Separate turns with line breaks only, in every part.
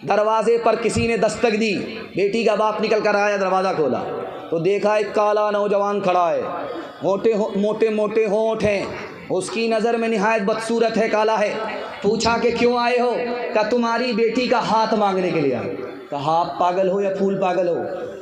दरवाजे पर किसी ने दस्तक दी। बेटी का बाप निकल कर आया, दरवाज़ा खोला तो देखा एक काला नौजवान खड़ा है, मोटे मोटे होंठ हैं, उसकी नज़र में निहायत बदसूरत है, काला है। पूछा कि क्यों आए हो? कहा तुम्हारी बेटी का हाथ मांगने के लिए आए। कहा आप पागल हो या फूल पागल हो?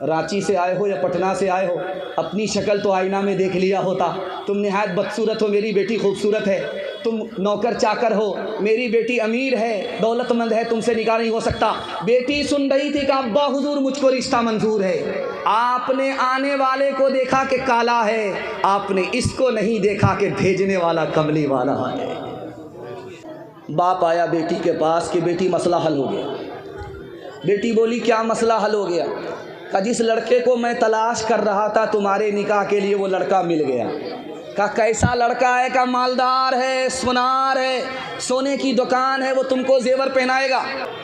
रांची से आए हो या पटना से आए हो? अपनी शक्ल तो आईना में देख लिया होता। तुम निहायत बदसूरत हो, मेरी बेटी खूबसूरत है। तुम नौकर चाकर हो, मेरी बेटी अमीर है, दौलतमंद है, तुमसे निकाह नहीं हो सकता। बेटी सुन रही थी कि अब्बा हुजूर मुझको रिश्ता मंजूर है। आपने आने वाले को देखा कि काला है, आपने इसको नहीं देखा कि भेजने वाला कमली वाला है। बाप आया बेटी के पास कि बेटी मसला हल हो गया। बेटी बोली क्या मसला हल हो गया? कहा जिस लड़के को मैं तलाश कर रहा था तुम्हारे निकाह के लिए वो लड़का मिल गया। कहा कैसा लड़का है? का मालदार है, सुनार है, सोने की दुकान है, वो तुमको जेवर पहनाएगा।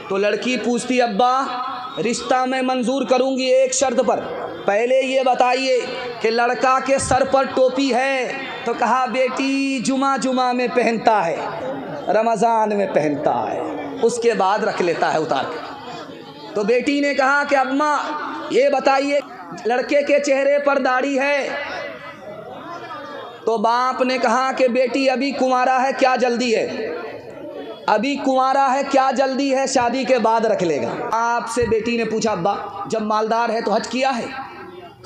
तो लड़की पूछती अब्बा रिश्ता मैं मंजूर करूंगी एक शर्त पर, पहले ये बताइए कि लड़का के सर पर टोपी है? तो कहा बेटी जुमा में पहनता है, रमज़ान में पहनता है, उसके बाद रख लेता है उतार के। तो बेटी ने कहा कि अम्मा ये बताइए लड़के के चेहरे पर दाढ़ी है? तो बाप ने कहा कि बेटी अभी कुंवारा है, क्या जल्दी है? अभी कुंवारा है, क्या जल्दी है? शादी के बाद रख लेगा। आपसे बेटी ने पूछा अब्बा जब मालदार है तो हज किया है,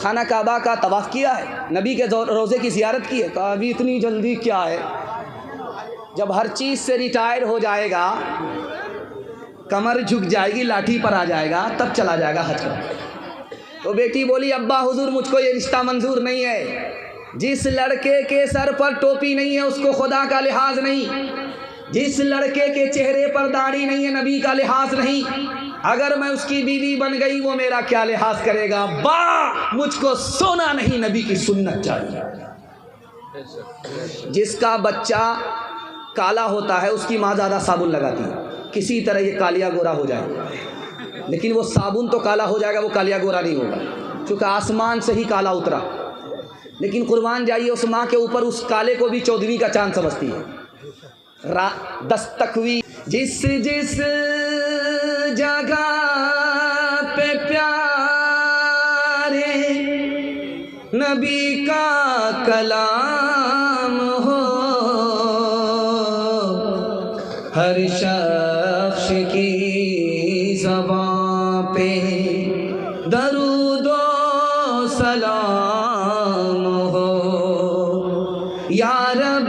खाना काबा का तवाफ़ किया है, नबी के रोज़े की ज़ियारत की है? कहा अभी इतनी जल्दी क्या है, जब हर चीज़ से रिटायर हो जाएगा, कमर झुक जाएगी, लाठी पर आ जाएगा, तब चला जाएगा हज कर। तो बेटी बोली अब्बा हुजूर मुझको ये रिश्ता मंजूर नहीं है। जिस लड़के के सर पर टोपी नहीं है उसको खुदा का लिहाज नहीं, जिस लड़के के चेहरे पर दाढ़ी नहीं है नबी का लिहाज नहीं। अगर मैं उसकी बीवी बन गई वो मेरा क्या लिहाज करेगा? अब्बा मुझको सोना नहीं, नबी की सुन्नत चाहिए। जिसका बच्चा काला होता है उसकी माँ ज़्यादा साबुन लगाती है, किसी तरह ये कालिया गोरा हो जाए, लेकिन वो साबुन तो काला हो जाएगा, वो कालिया गोरा नहीं होगा, क्योंकि आसमान से ही काला उतरा। लेकिन कुर्बान जाइए उस माँ के ऊपर, उस काले को भी 14वीं का चांद समझती है। दस्तकवी जिस जिस जगह पे प्यारे नबी का कलाम हो, हर शख्स की ज़बां पे दरूदो सलाम हो। या रब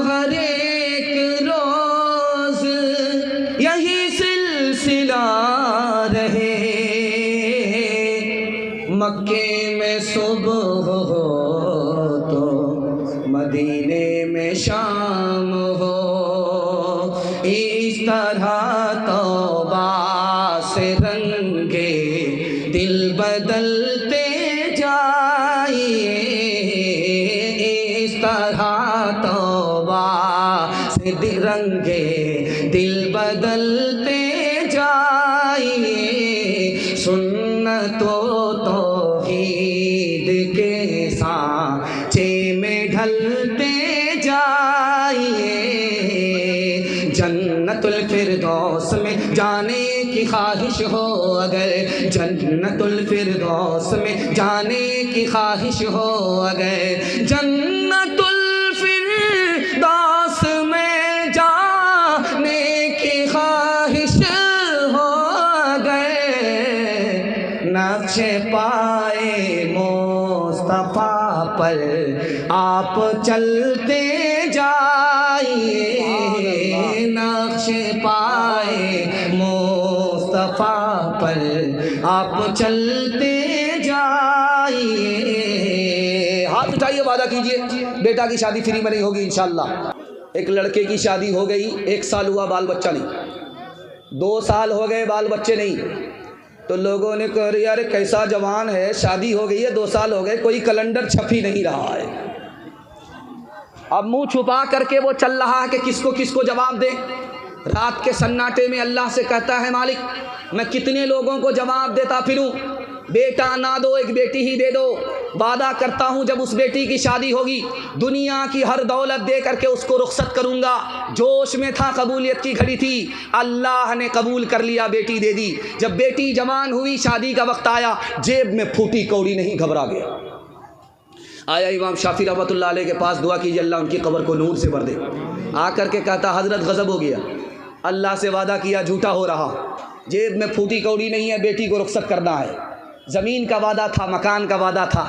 हर एक रोज़ यही सिलसिला रहे, मक्के में सुबह हो तो मदीने में शाम हो। इस तरह तौबा से रंगे दिल बदलते जाइए, इस तरह तौबा से रंगे दिल बदलते जाइए। सुन्नतो तौहीद के सांचे में ढलते जाइए। जन्नतुल फिरदौस में जाने की ख्वाहिश हो अगर, जन्नतुल फिरदौस में जाने की ख्वाहिश हो अगर, जन्नतुल फिरदौस में जाने की ख्वाहिश हो अगर, नक्शे पाए मुस्तफा पर आप चलते जाइए, नक्शे पाए मुस्तफा पर आप चलते जाइए। हाथ उठाइए, वादा कीजिए बेटा की शादी फ्री में नहीं होगी इंशाल्लाह। एक लड़के की शादी हो गई, 1 साल हुआ बाल बच्चा नहीं, 2 साल हो गए बाल बच्चे नहीं। तो लोगों ने कहा यार कैसा जवान है, शादी हो गई है 2 साल हो गए, कोई कैलेंडर छप ही नहीं रहा है। अब मुंह छुपा करके वो चल रहा है कि किसको किसको जवाब दे। रात के सन्नाटे में अल्लाह से कहता है मालिक मैं कितने लोगों को जवाब देता फिरूं, बेटा ना दो एक बेटी ही दे दो, वादा करता हूँ जब उस बेटी की शादी होगी दुनिया की हर दौलत दे करके उसको रुखसत करूँगा। जोश में था, कबूलियत की घड़ी थी, अल्लाह ने कबूल कर लिया, बेटी दे दी। जब बेटी जवान हुई, शादी का वक्त आया, जेब में फूटी कौड़ी नहीं, घबरा गया। आया इमाम शाफी रहमतुल्लाह अलैह के पास, दुआ कीजिए अल्लाह उनकी कब्र को नूर से भर दे। आकर के कहता हज़रत गज़ब हो गया, अल्लाह से वादा किया झूठा हो रहा, जेब में फूटी कौड़ी नहीं है, बेटी को रुखसत करना है। ज़मीन का वादा था, मकान का वादा था,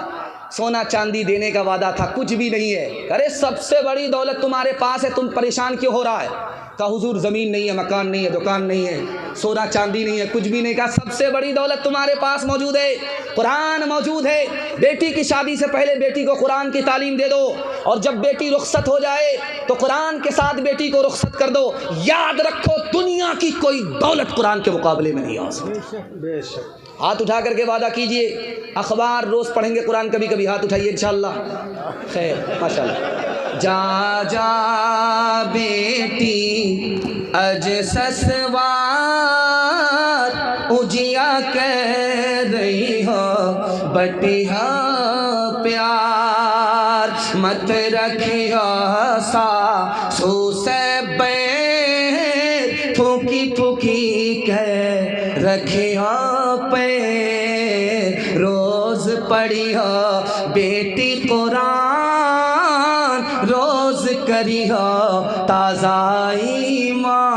सोना चांदी देने का वादा था, कुछ भी नहीं है। अरे सबसे बड़ी दौलत तुम्हारे पास है, तुम परेशान क्यों हो रहा है? कहा हुजूर ज़मीन नहीं है, मकान नहीं है, दुकान नहीं है, सोना चांदी नहीं है, कुछ भी नहीं। कहा सबसे बड़ी दौलत तुम्हारे पास मौजूद है, कुरान मौजूद है। बेटी की शादी से पहले बेटी को कुरान की तालीम दे दो, और जब बेटी रुखसत हो जाए तो कुरान के साथ बेटी को रुखसत कर दो। याद रखो, दुनिया की कोई दौलत कुरान के मुकाबले में नहीं आ सकती। हाथ उठा करके वादा कीजिए, अखबार रोज़ पढ़ेंगे कुरान, कभी कभी हाथ उठाइए इंशाअल्लाह। खैर माशाअल्लाह। जा जा बेटी अज ससवार उजिया कह रही हो, बटिया प्यार मत रखियो सासू से बैर, फूकी फूकी कह रखियो पे, रोज पढ़ियो बेटी कुरान, रोज करियो ताज़ा ईमान।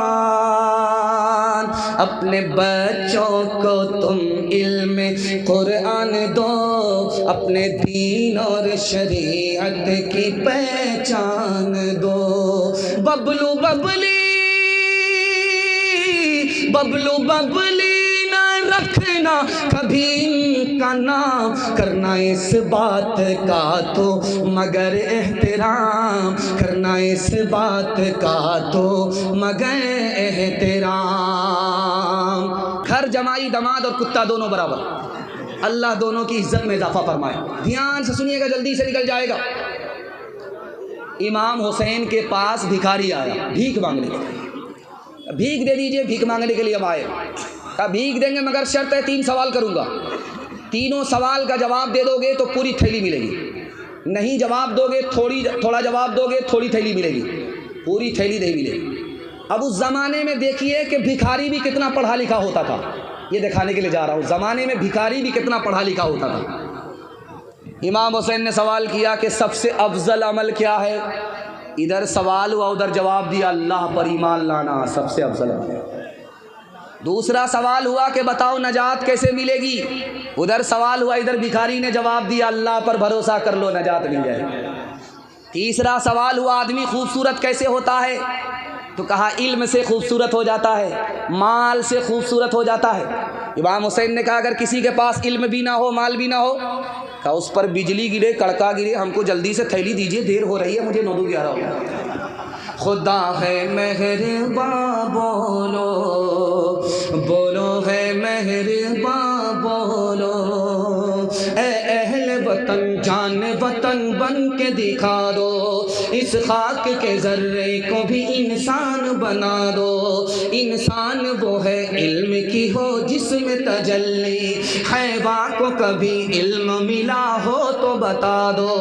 अपने बच्चों को तुम इल्म कुरान दो, अपने दीन और शरीयत की पहचान दो। बबलू बबली बबलू बबली न रखना कभी इनका नाम, करना इस बात का तो मगर एहतराम, करना इस बात का तो मगर एहतराम। घर जमाई दमाद और कुत्ता दोनों बराबर, अल्लाह दोनों की इज्जत में इजाफा फरमाए। ध्यान से सुनिएगा, जल्दी से निकल जाएगा। इमाम हुसैन के पास भिखारी आया भीख मांगने के लिए, भीख दे दीजिए, भीख मांगने के लिए हम आए। कहा भीख देंगे मगर शर्त है, 3 सवाल करूंगा, तीनों सवाल का जवाब दे दोगे तो पूरी थैली मिलेगी, नहीं जवाब दोगे थोड़ा जवाब दोगे थोड़ी थैली मिलेगी, पूरी थैली नहीं मिलेगी। अब उस ज़माने में देखिए कि भिखारी भी कितना पढ़ा लिखा होता था, ये दिखाने के लिए जा रहा हूँ, ज़माने में भिखारी भी कितना पढ़ा लिखा होता था। इमाम हुसैन ने सवाल किया कि सबसे अफजल अमल क्या है? इधर सवाल हुआ, उधर जवाब दिया, अल्लाह पर ईमान लाना सबसे अफजल अमल है। दूसरा सवाल हुआ कि बताओ नजात कैसे मिलेगी? उधर सवाल हुआ, इधर भिखारी ने जवाब दिया, अल्लाह पर भरोसा कर लो नजात मिल जाए। तीसरा सवाल हुआ, आदमी खूबसूरत कैसे होता है? तो कहा इल्म से खूबसूरत हो जाता है, माल से खूबसूरत हो जाता है। इमाम हुसैन ने कहा अगर किसी के पास इल्म भी ना हो, माल भी ना हो, कहा उस पर बिजली गिरे, कड़का गिरे, हमको जल्दी से थैली दीजिए, देर हो रही है, मुझे 9:11 हो गया। खुदा है मेहरबान बोलो, बोलो है मेहरबान बोलो, ए अहल वतन जान वतन बन के दिखा दो, इस खाक के ज़र्रे को भी इंसान बना दो। इंसान वो है इल्म की हो जिसमें तजल्ली, हैवान को कभी इल्म मिला हो तो बता दो।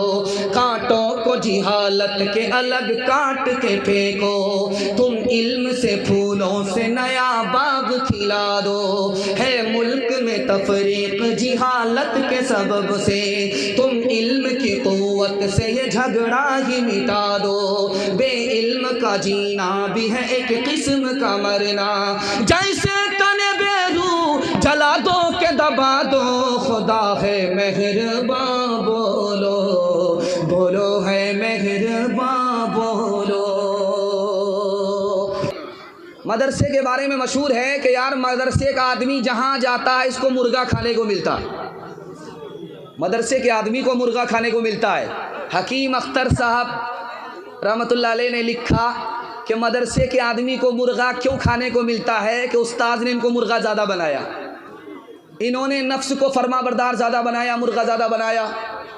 कांटों को जिहालत के अलग काट के फेंको, तुम इल्म से फूलों से नया बाग खिला दो। है मुल्क में तफरीक जिहालत के सबब से, तुम इल्म की क़ुव्वत से ये झगड़ा ही मिटा दो। बे इल्म का जीना भी है एक किस्म का मरना, जैसे तने बेरू जला दो के दबा दो। खुदा है मेहरबान बोलो, बोलो है मेहरबान बोलो। मदरसे के बारे में मशहूर है कि यार मदरसे का आदमी जहाँ जाता है इसको मुर्गा खाने को मिलता है, मदरसे के आदमी को मुर्गा खाने को मिलता है। हकीम अख्तर साहब रहमतुल्लाह अलैह ने लिखा कि मदरसे के आदमी को मुर्गा क्यों खाने को मिलता है कि उस्ताद ने इनको मुर्गा ज़्यादा बनाया, इन्होंने नफ्स को फरमाबरदार ज़्यादा बनाया, मुर्गा ज़्यादा बनाया,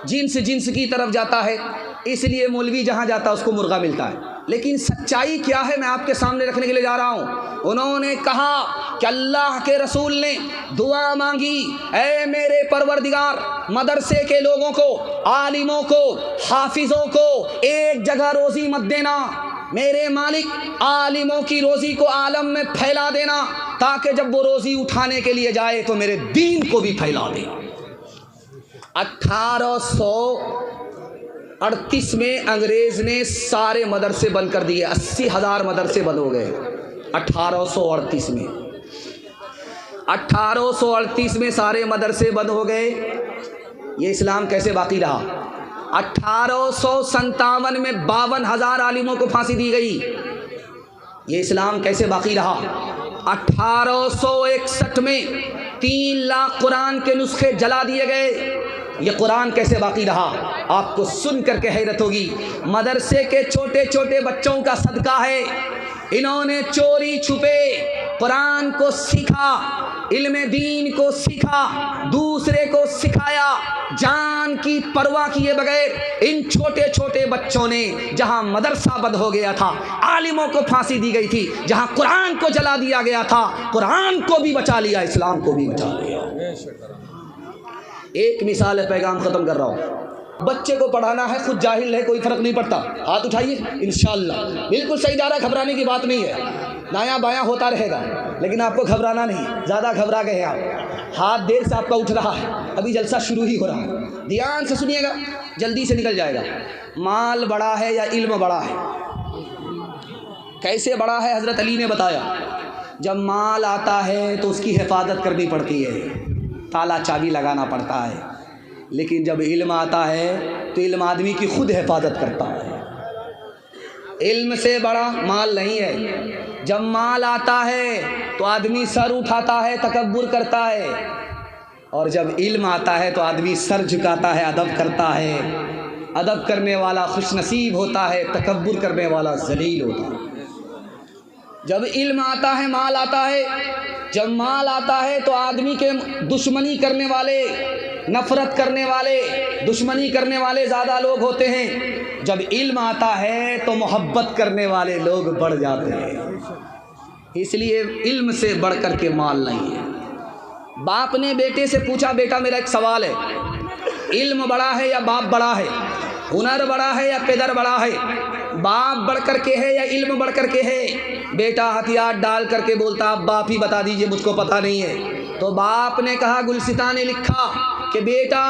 जिन्स की तरफ जाता है। इसलिए मौलवी जहाँ जाता है उसको मुर्गा मिलता है। लेकिन सच्चाई क्या है मैं आपके सामने रखने के लिए जा रहा हूँ। उन्होंने कहा कि अल्लाह के रसूल ने दुआ मांगी, ऐ मेरे परवरदिगार मदरसे के लोगों को, आलिमों को, हाफिज़ों को एक जगह रोज़ी मत देना, मेरे मालिक आलिमों की रोज़ी को आलम में फैला देना, ताकि जब वो रोज़ी उठाने के लिए जाए तो मेरे दीन को भी फैला दे। 1838 में अंग्रेज़ ने सारे मदरसे बंद कर दिए, 80,000 मदरसे बंद हो गए 1838 में। 1838 में सारे मदरसे बंद हो गए। ये इस्लाम कैसे बाकी रहा? 1857 में 52,000 आलिमों को फांसी दी गई। ये इस्लाम कैसे बाकी रहा? 1861 में 3 लाख कुरान के नुस्खे जला दिए गए। ये कुरान कैसे बाकी रहा? आपको सुन करके हैरत होगी। मदरसे के छोटे छोटे बच्चों का सदका है, इन्होंने चोरी छुपे कुरान को सीखा, इल्म दीन को सीखा, दूसरे को सिखाया, जान की परवाह किए बगैर इन छोटे छोटे बच्चों ने, जहां मदरसा बंद हो गया था, आलिमों को फांसी दी गई थी, जहां कुरान को जला दिया गया था, कुरान को भी बचा लिया, इस्लाम को भी बचा लिया। एक मिसाल है, पैगाम ख़त्म कर रहा हूँ। बच्चे को पढ़ाना है, खुद जाहिल है, कोई फ़र्क नहीं पड़ता, हाथ उठाइए, इंशाअल्लाह बिल्कुल सही जा रहा है, घबराने की बात नहीं है, दायां बायां होता रहेगा, लेकिन आपको घबराना नहीं। ज़्यादा घबरा गए आप, हाथ देर से आपका उठ रहा है, अभी जलसा शुरू ही हो रहा है, ध्यान से सुनिएगा, जल्दी से निकल जाएगा। माल बड़ा है या इल्म बड़ा है? कैसे बड़ा है? हज़रत अली ने बताया, जब माल आता है तो उसकी हिफाजत करनी पड़ती है, ताला चाबी लगाना पड़ता है, लेकिन जब इल्म आता है तो इल्म आदमी की खुद हिफाजत करता है। इल्म से बड़ा माल नहीं है। जब माल आता है तो आदमी सर उठाता है, तकब्बुर करता है, और जब इल्म आता है तो आदमी सर झुकाता है, अदब करता है। अदब करने वाला खुशनसीब होता है, तकब्बुर करने वाला जलील होता है। जब इल्म आता है, माल आता है, जब माल आता है तो आदमी के दुश्मनी करने वाले, नफ़रत करने वाले, दुश्मनी करने वाले ज़्यादा लोग होते हैं। जब इल्म आता है तो मोहब्बत करने वाले लोग बढ़ जाते हैं। इसलिए इल्म से बढ़ कर के माल नहीं है। बाप ने बेटे से पूछा, बेटा मेरा एक सवाल है, इल्म बड़ा है या बाप बड़ा है? हुनर बड़ा है या पेदर बड़ा है? बाप बढ़ कर के है या इल्म बढ़ कर के है? बेटा हथियार डाल करके बोलता, आप बाप ही बता दीजिए, मुझको पता नहीं है। तो बाप ने कहा, गुलसिता ने लिखा कि बेटा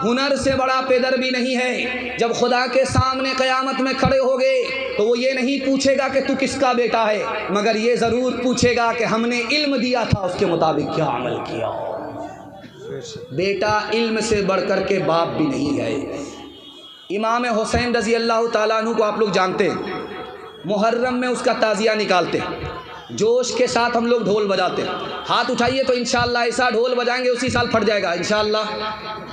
हुनर से बड़ा पेदर भी नहीं है। जब खुदा के सामने क़यामत में खड़े होगे तो वो ये नहीं पूछेगा कि तू किसका बेटा है, मगर ये ज़रूर पूछेगा कि हमने इल्म दिया था, उसके मुताबिक क्या अमल किया। बेटा इल्म से बढ़ कर के बाप भी नहीं है। इमाम हुसैन रज़ी अल्लाह ताला अन्हु को आप लोग जानते हैं, मुहर्रम में उसका ताज़िया निकालते हैं, जोश के साथ हम लोग ढोल बजाते हैं। हाथ उठाइए तो इंशाअल्लाह ऐसा ढोल बजाएंगे उसी साल फट जाएगा इंशाअल्लाह।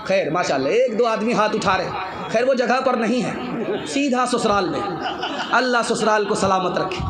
खैर माशाअल्लाह, 1-2 आदमी हाथ उठा रहे, खैर वो जगह पर नहीं है, सीधा ससुराल में। अल्लाह ससुराल को सलामत रखे।